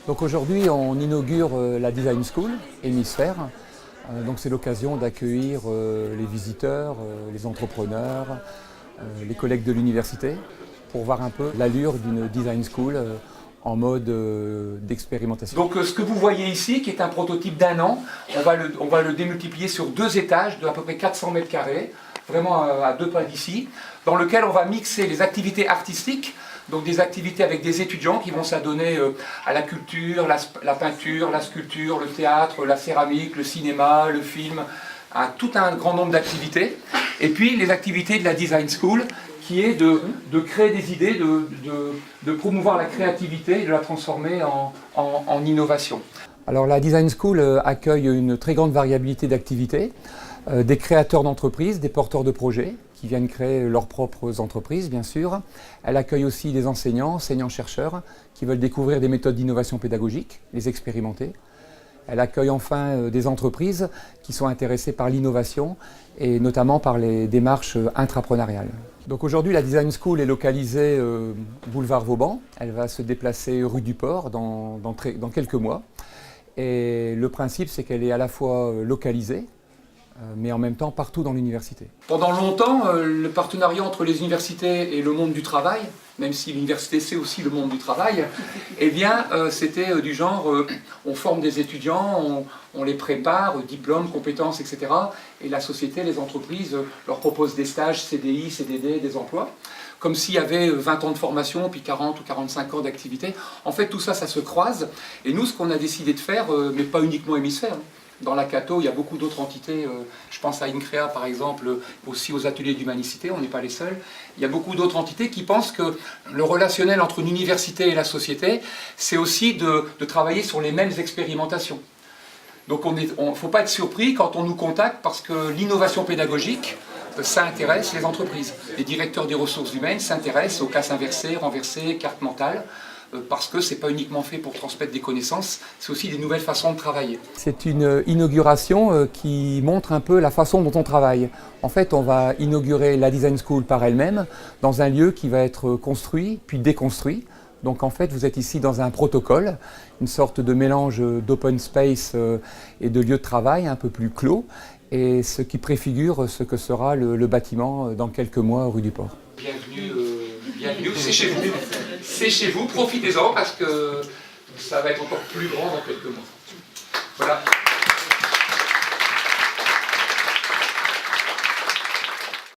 Donc aujourd'hui, on inaugure la Design School Hémisphère. Donc c'est l'occasion d'accueillir les visiteurs, les entrepreneurs, les collègues de l'université pour voir un peu l'allure d'une Design School en mode d'expérimentation. Donc ce que vous voyez ici, qui est un prototype d'1 an, on va le démultiplier sur 2 étages de à peu près 400 mètres carrés, vraiment à 2 pas d'ici, dans lequel on va mixer les activités artistiques, donc des activités avec des étudiants qui vont s'adonner à la culture, la peinture, la sculpture, le théâtre, la céramique, le cinéma, le film, à tout un grand nombre d'activités. Et puis les activités de la Design School, qui est de créer des idées, de promouvoir la créativité et de la transformer en innovation. Alors la Design School accueille une très grande variabilité d'activités, des créateurs d'entreprises, des porteurs de projets qui viennent créer leurs propres entreprises bien sûr. Elle accueille aussi des enseignants-chercheurs qui veulent découvrir des méthodes d'innovation pédagogique, les expérimenter. Elle accueille enfin des entreprises qui sont intéressées par l'innovation et notamment par les démarches intrapreneuriales. Donc aujourd'hui, la Design School est localisée boulevard Vauban. Elle va se déplacer rue du Port dans quelques mois. Et le principe, c'est qu'elle est à la fois localisée, mais en même temps partout dans l'université. Pendant longtemps, le partenariat entre les universités et le monde du travail, même si l'université c'est aussi le monde du travail, eh bien c'était du genre, on forme des étudiants, on les prépare, diplômes, compétences, etc. Et la société, les entreprises leur proposent des stages, CDI, CDD, des emplois, comme s'il y avait 20 ans de formation, puis 40 ou 45 ans d'activité. En fait, tout ça, ça se croise. Et nous, ce qu'on a décidé de faire, mais pas uniquement Hémisphère, dans la Cato, il y a beaucoup d'autres entités, je pense à INCREA par exemple, aussi aux ateliers d'humanicité, on n'est pas les seuls. Il y a beaucoup d'autres entités qui pensent que le relationnel entre l'université et la société, c'est aussi de travailler sur les mêmes expérimentations. Donc il ne faut pas être surpris quand on nous contacte parce que l'innovation pédagogique, ça intéresse les entreprises. Les directeurs des ressources humaines s'intéressent aux classes inversées, renversées, cartes mentales, parce que ce n'est pas uniquement fait pour transmettre des connaissances, c'est aussi des nouvelles façons de travailler. C'est une inauguration qui montre un peu la façon dont on travaille. En fait, on va inaugurer la Design School par elle-même dans un lieu qui va être construit puis déconstruit. Donc en fait, vous êtes ici dans un protocole, une sorte de mélange d'open space et de lieu de travail un peu plus clos, et ce qui préfigure ce que sera le bâtiment dans quelques mois rue du Port. Bienvenue, c'est chez vous. C'est chez vous, profitez-en parce que ça va être encore plus grand dans quelques mois. Voilà.